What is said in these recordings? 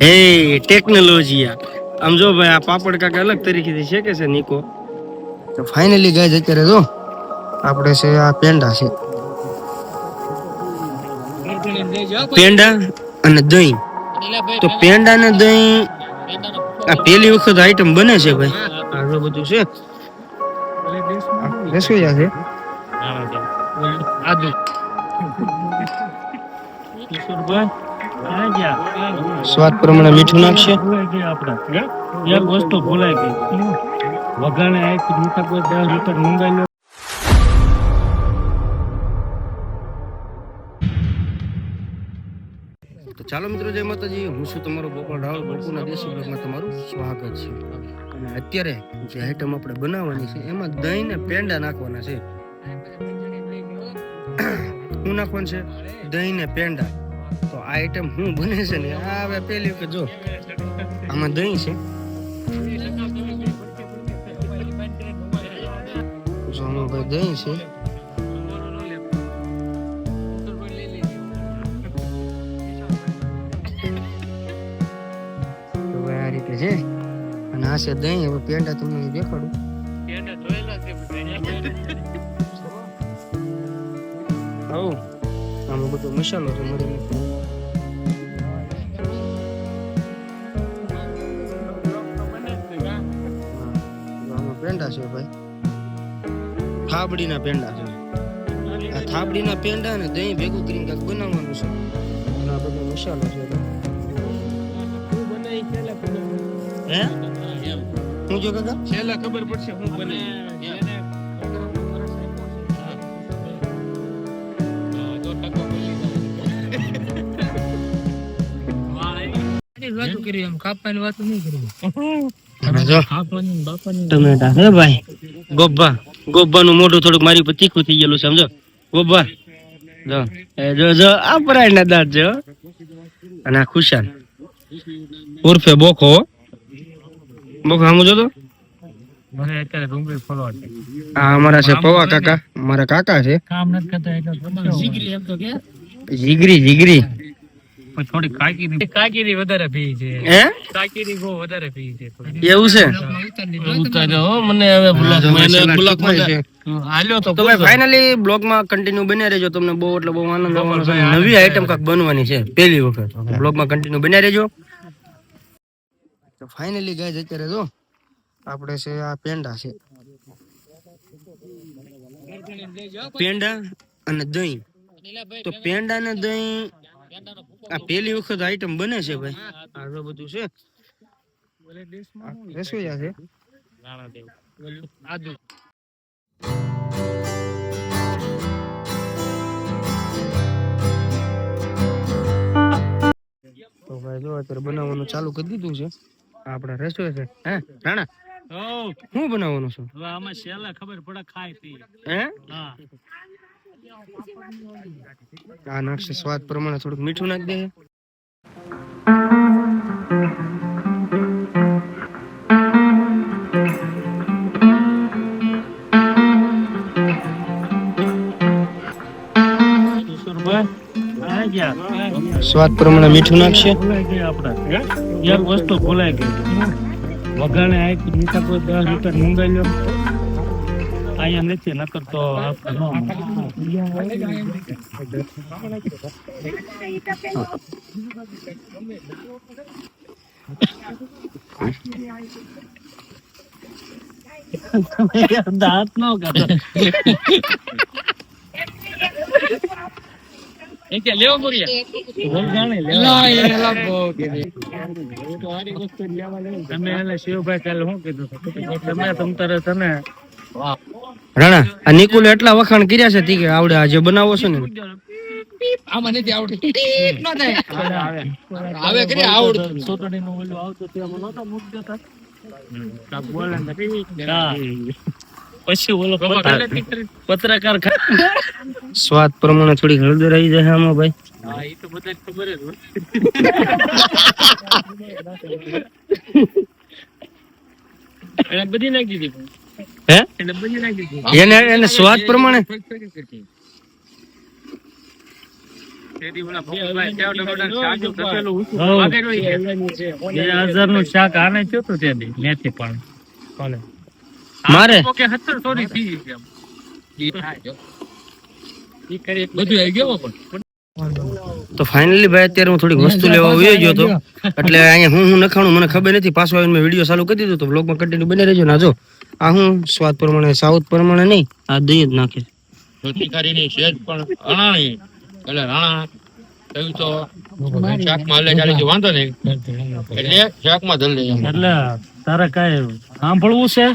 એ technology આમ જો ભાઈ આ પાપડ કાકા અલગ તરીકેથી શેકે છે નિકો. તો ફાઇનલી ગાઈસ અત્યારે જો આપણે છે આ પેંડા છે, પેંડા અને દહીં. તો પેંડા ને દહીં આ પહેલી વખત આઈટમ બને છે ભાઈ. આ જો બધું છે રસોઈયા છે. સ્વાદ પ્રમાણે મીઠું નાખશે. એક વસ્તુ ભૂલાઈ ગઈ, વઘાણે આખી મીઠા કોઈ 10 લીટર મંગાવી લો. તો ચાલો મિત્રો, જય માતાજી. હું છું તમારો ગોપાલ રાવલ. બપોરના દેશી બ્લોગમાં તમારું સ્વાગત છે. અને અત્યારે જે આઈટમ આપણે બનાવવાની છે એમાં દહીં ને પેંડા નાખવાના છે. શું નાખવાનું છે? દહીં ને પેંડા. તો આ આઈટમ શું બને છે ને આ હવે પહેલી વખત જો આમાં દહીં છે, આમાં ભાઈ દહીં છે, તો ભાઈ આ રીતે છે. અને આ છે દહીં. હવે પેંડા તમને દેખાડું. આમાં બધો મસાલો છે મરી. પેંડા છે ભાઈ, થાબડીના પેંડા છે. આ થાબડીના પેંડા ને દહીં ભેગું કરીને કાંઈક બનાવવાનું છે. અને આ બધો મસાલો છે. હે હું જો કાકા છેલ્લા ખબર પડશે હું બને. ટમેટા હે ભાઈ. ગોબ્બાનું મોઢું થોડુંક મારી પર તીખું થઈ ગયેલું છે. સમજો ગોબ્બા જો આ પરાય ના દાંત જો. અને આ ખુશાલ ઉર્ફે બોખો. બોખો સમજો તો આ અમારા છે પવા કાકા. મારા કાકા છે જીગરી. થોડી કાકીરી વધારે પી છે. હે કાકીરી બહુ વધારે પી છે. એવું છે. ઉતાર્યો મને હવે બ્લોગમાં છે. હાલ્યો તો ભાઈ ફાઇનલી બ્લોગમાં કન્ટિન્યુ બન્યા રહેજો. તમને બહુ એટલે બહુ આનંદ આવવાનો છે. નવી આઈટમ કાક બનવાની છે પહેલી વખત. બ્લોગમાં કન્ટિન્યુ બન્યા રહેજો. તો ફાઇનલી ગાઈસ અત્યારે જો આપણે છે આ પેંડા છે, પેંડા અને દહીં. તો પેંડા ને દહીં આ પહેલી વખત આઈટમ બને છે ભાઈ. આ જો બધું છે રસોઈયા છે. તો ભાઈ જો અત્યારે બનાવવાનું ચાલુ કરી દીધું છે. આપડા રસોઈ છે. હે રાણા શું બનાવવાનું છે? આમાં છેલ્લા ખબર પડે ખાય પી. હે આ નાખશે સ્વાદ પ્રમાણે થોડુંક મીઠું નાખી દે. સ્વાદ પ્રમાણે મીઠું નાખશે. એક વસ્તુ ભૂલાઈ ગઈ, વઘાણે આખી મીઠા કોઈ 10 લીટર મંગાવી લો. અહીંયા નથી નકર તો દાંત નો કાઢો. લેવો તમે શિવભાઈ કાલે શું કીધું તમે તમતારે તને રાણા આ નિકુલે એટલા વખાણ કર્યા છે તી કે આવડે આજે બનાવો છો ને આમાં નથી આવડતું. આવે કરી આવડતું સોટડીનું ઓલું આવતું તેમાં નતો મૂક દેતા. બોલે પછી બોલો પત્રકાર સ્વાદ પ્રમાણે થોડી હળદર આવી જાય આમાં ભાઈ. હા એ તો બધા ખબર જ હોય. એને બધી નાખી દીધી. હે એને બધી નાખી દીધી. એને સ્વાદ પ્રમાણે 2000 નું શાક આને થયું હતું ત્યાંથી મેથી પણ મારે તો ફાઇનલી ભાઈ અત્યારે હું થોડીક વસ્તુ લેવા આવી ગયો હતો એટલે અહીંયા હું નખાણું મને ખબર નથી પાછો આવીને મેં વિડીયો ચાલુ કરી દીધો તો બ્લોગમાં કન્ટિન્યુ બની રહેજો ના જો આ હું સ્વાદ પ્રમાણે સાઉથ પ્રમાણે નહીં આ દહીં જ નાખે રોટી કરીને સેજ પણ અણાણી એટલે રાણા થયું તો શાકમાં લે ચાલી વાંધો નહીં એટલે શાકમાં ધર લે એટલે તારે કઈ સાંભળવું છે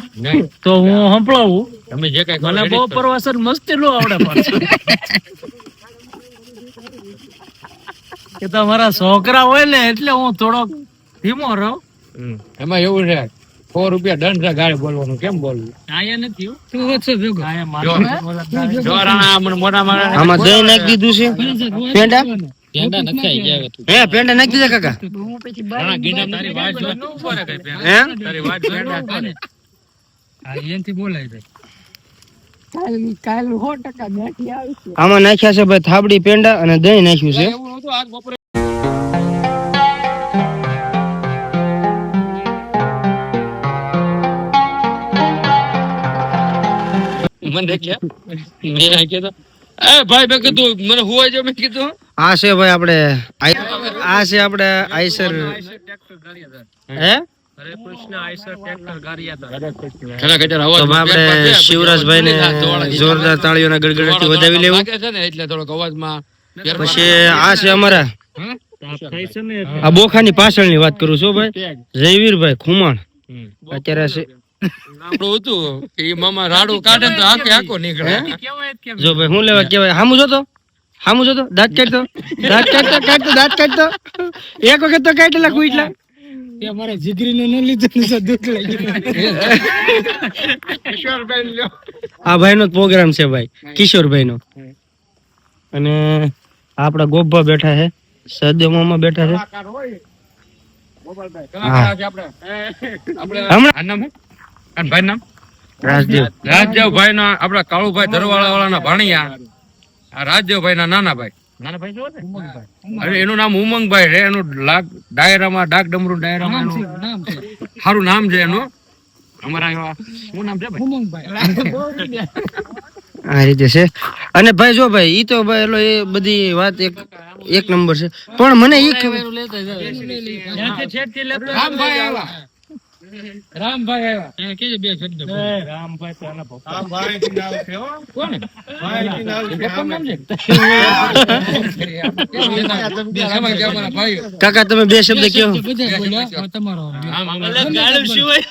તો હું સંભળાવું તમે જે કઈ મને બહુ પ્રવાસન મસ્તી લો આવડે પાછું કે તમારા છોકરા હોય ને એટલે હું થોડોક ધીમો રહું એમાં એવું છે 100 રૂપિયા દંડ છે ગાડી બોલવાનું કેમ બોલવું આયા નથી તું વચ્ચે ભેગો આમાં દહીં નાખી દીધું છે પેંડા પેંડા નખાઈ ગયા હે પેંડા નાખી દીધા કાકા તારી વાત જો ન ઉપર કઈ હે તારી વાત પેંડા કોને આ એનથી બોલાય ભાઈ કાલ 100% નાખી આવશે આમાં નાખ્યા છે ભાઈ થાબડી પેંડા અને દહીં નાખ્યું છે મને દેખ્યા મેં નાખ્યા તો એ ભાઈ મેં કીધું મને હુવાઈ જો મેં કીધું આ છે ભાઈ આપણે આ છે આપણે આઈસર હે આપણે શિવરાજભાઈ ને જોરદાર તાળીઓના ગડગડાટી વધાવી લેવું એટલે થોડોક અવાજમાં પછી આ છે અમારા આ બોખાની પાછળની વાત કરું છું ભાઈ જયવીરભાઈ ખુમાણ અત્યારે છે આપણું હતું કે મામા રાડું કાઢે તો આખે આખો નીકળે જો ભાઈ હું લેવા કેવાય હામું જોતો દાંત કાઢતો દાંત કાઢતો એક વખત તો કાઢેલા કુઈટલા મારા જીગરી નો લીધું આ ભાઈ નો પ્રોગ્રામ છે ભાઈ કિશોરભાઈ નો અને આપડા ગોભા બેઠા છે સદેવ મામા બેઠા છે રાજદેવભાઈ ના આપડા કાળુભાઈ ધરવાળા વાળા ના ભાણિયા રાજદેવભાઈ ના નાના ભાઈ એનું નામ ઉમંગભાઈ છે એનું ડાયરામાં ડાક ડમરૂ ડાયરામાં સારું નામ છે એનું અમારા શું નામ છે આ રીતે છે અને ભાઈ જો ભાઈ ઈ તો ભાઈ એલો એ બધી વાત એક નંબર છે પણ મને ઈ ખબર રામભાઈ આવ્યા એને કેજે બે શબ્દ રામભાઈ કોના પપ્પા રામભાઈ નું નામ છે હો કોણ ભાઈ નું નામ છે કાકા તમે બે શબ્દ કયો તમારો ગાળું શું હોય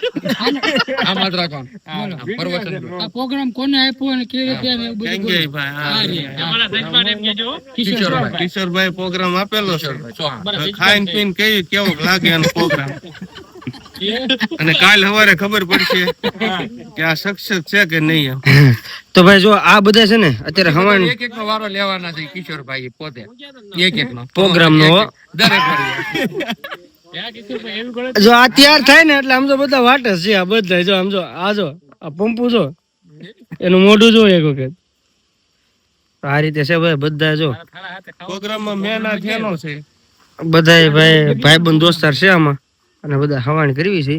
આ માત્ર રાખો પરવચન આ પ્રોગ્રામ કોને આપ્યો અને કેવી રીતે બધું ભાઈ અમારા દસમાન એમ કેજો કિશોરભાઈ પ્રોગ્રામ આપેલો છે ખાઈન પીન કેવો લાગે એનો પ્રોગ્રામ અને કાલ સવારે ખબર પડશે કે આ સક્સેસ છે કે નહીં તો ભાઈ જો આ બધા છે ને અત્યારે હવાન એક નો વારો લેવાના છે કિશોરભાઈ પોતે એક નો પ્રોગ્રામ નો દરેક જો આ તૈયાર થાય ને એટલે આમ તો બધા વાટ જ છે આ બધા જો આમ જો આ જો આ પંપુ જો એનું મોઢું જો એક વખત આ રીતે છે ભાઈ બધા જો પ્રોગ્રામ માં મેન આ થેનો છે બધા ભાઈ બંધ દોસ્તાર છે આમાં અને બધા હવાણ કરવી છે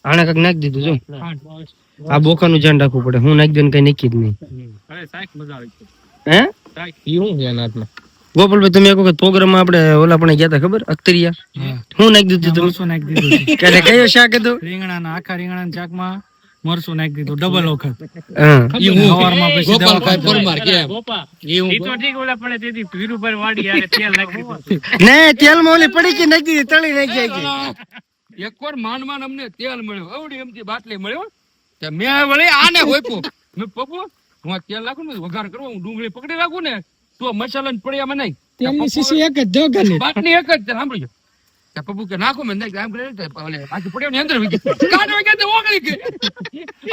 આને કઈક નાખી દીધું જો આ બોખાનું ધ્યાન રાખવું પડે હું નાખી દઉં કઈ નાખી જ નહીં હે ગોપાલભાઈ તમે એક વખત પ્રોગ્રામ માં આપણે ઓલા પણ ગયા હતા ખબર અખ્તરિયા હું નાખી દીધું તમે શું નાખી દીધું ક્યારે કયો શાક હતું રીંગણાના આખા રીંગણાના શાકમાં મરચું નાખી દીધું ડબલ વખત તેલમાં ઓલી પડી કે નાખી દીધી તળી નાખી એકવાર માન અમને તેલ મળ્યું અવડી એમથી બાટલી મળ્યો મેં વળી આને હોપ્યું મેં પપ્પુ હું તેલ નાખું ને વઘાર કરવા હું ડુંગળી પકડી રાખું ને તો મસાલા પડ્યામાં નહીં તેલની શીશી એક જ જો બાટલી એક જ સાંભળજો પપ્પુ કે નાખો મેં આમ કરે ઓલે બાકી પડ્યો ને અંદર કાઢો કે તો ઓગળી કે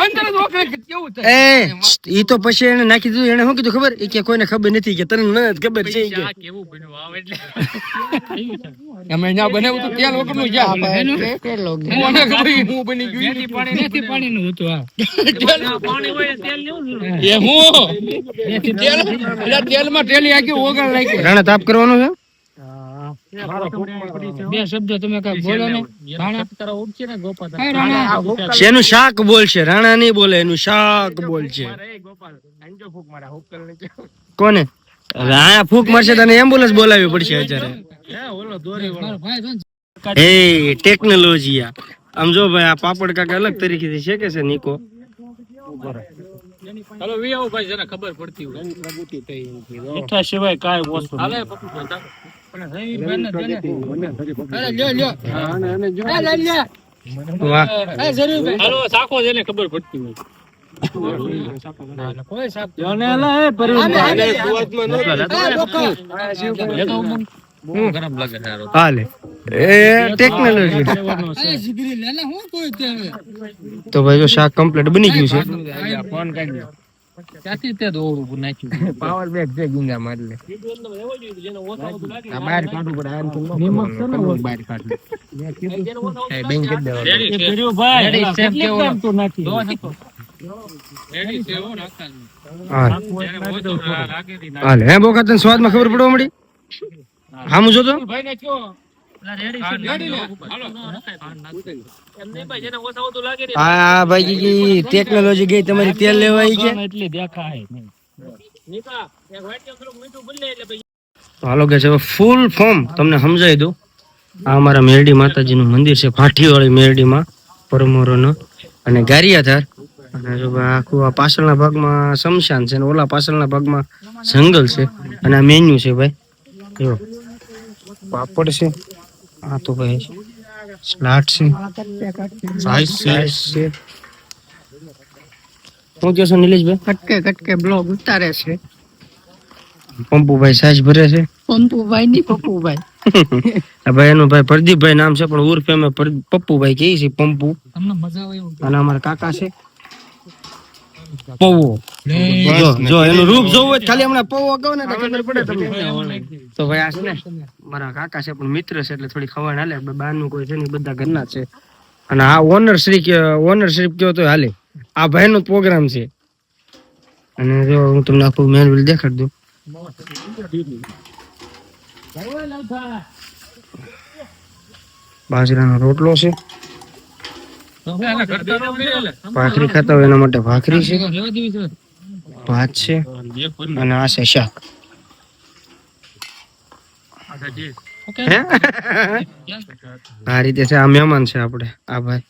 અંદર જ ઓગળી કે કેવું થાય ઈ તો પછી એને નાખી દીધું. એને શું કીધું ખબર? ઈ કે કોઈને ખબર નથી કે તને ન ખબર છે કે કેવું બન્યું વાવ એટલે અમે ના બનાવ્યું તો તેલ વગરનું જા તેલ હું બની ગયું મેથી પાણીનું હતું આ પાણી હોય તેલ લેવું એ હું તેલ એટલે તેલમાં તેલી આખી ઓગળ નાખી રાણા તાપ કરવાનો છે. બે શબ્દ તમે કઈ બોલો ને રાણા ઉઠશે ને ગોપાલ શેનું શાક બોલશે? રાણા નહીં બોલે, એનું શાક બોલશે. કોને? રાણા ફૂક મારશે તને એમ્બ્યુલન્સ બોલાવવી પડશે અત્યારે. એ ટેકનોલોજી આમ જો ભાઈ, આ પાપડ કાકા અલગ તરીકેથી શેકે છે નિકો. હાલો વી આવો ભાઈ, જેને ખબર પડતી હોય મીઠા સિવાય કાઈ વસ્તુ હાલે પપ્પુ વાહ, હાલો સાખો જેને ખબર પડતી હોય કોઈ સાપ જોને લે ગરમ લાગે સારો હાલે એ ટેકનોલોજી. તો ભાઈ જો શાક કમ્પ્લીટ બની ગયું છે. ફોન કરી ક્યાંથી તે દોડું નાખ્યું પાવર બેગ છે ગુંગા માર લે આ બહાર કાઢું પડે આ નિમક છે ને બહાર કાઢ એ બેન કરી દેવા કર્યો ભાઈ સેમ કેવો તો નાખી દો નકો રેડી સેવો નાખવાનું હાલે હે બોકા, તને સ્વાદમાં ખબર પડવા મળી? હામું જો તો ભાઈ ને કયો રેડી છે હાલો એમ નહીં ભાઈ જેને ઓછા તો લાગે હા ભાઈ, ટેકનોલોજી ગઈ તમારી તેલ લેવા આવી છે એટલે દેખાય નીકા એક વાટ થોડું મીઠું બદલે એટલે ભાઈ. હાલો કે છે ફૂલ ફોર્મ તમને સમજાવી દઉં. આ અમારા મેરડી માતાજીનું મંદિર છે, ભાઠીવાળી મેરડીમાં પરમોરોનો અને ગારિયાધાર. અને જો ભાઈ આખું આ પાછળના ભાગમાં શમશાન છે ને ઓલા પાછળના ભાગમાં જંગલ છે. અને આ મેન્યુ છે ભાઈ, જો પાપડ છે, આ તો ભાઈ સ્લાટ છે, સાઈઝ છે. શું કહો છો નિલેશભાઈ? કટકે કટકે બ્લોગ ઉતારે છે પંપુભાઈ સાઈઝ ભરે છે. પંપુભાઈ ની પપ્પુભાઈ આ ભાઈ એનું ભાઈ પ્રદીપભાઈ નામ છે, પણ ઉર્ફે અમે પપ્પુભાઈ કહીએ છીએ, પંપુ. તમને મજા આવે એવું અને અમારા કાકા છે પૌવો. જો એનું રૂપ જોવું હોય ખાલી હમણાં પૌવો કહો ને તો ખબર પડે તમને. તો ભાઈ આ છે ને મારા કાકા છે, પણ મિત્ર છે એટલે થોડી ખબર હાલે. બહારનું કોઈ છે ને, બધા ઘરના છે. અને આ ઓનરશીપ કયો તો હાલે. આ ભાઈ નો પ્રોગ્રામ છે. અને જો હું તમને આખું મેનુઅલ દેખાડી દઉં. બાજરાનો રોટલો છે, ભાખરી ખાતા હોય એના માટે ભાખરી છે, ભાત છે અને આ છે શાક. આ રીતે છે. આ મહેમાન છે આપણે, આ ભાઈ.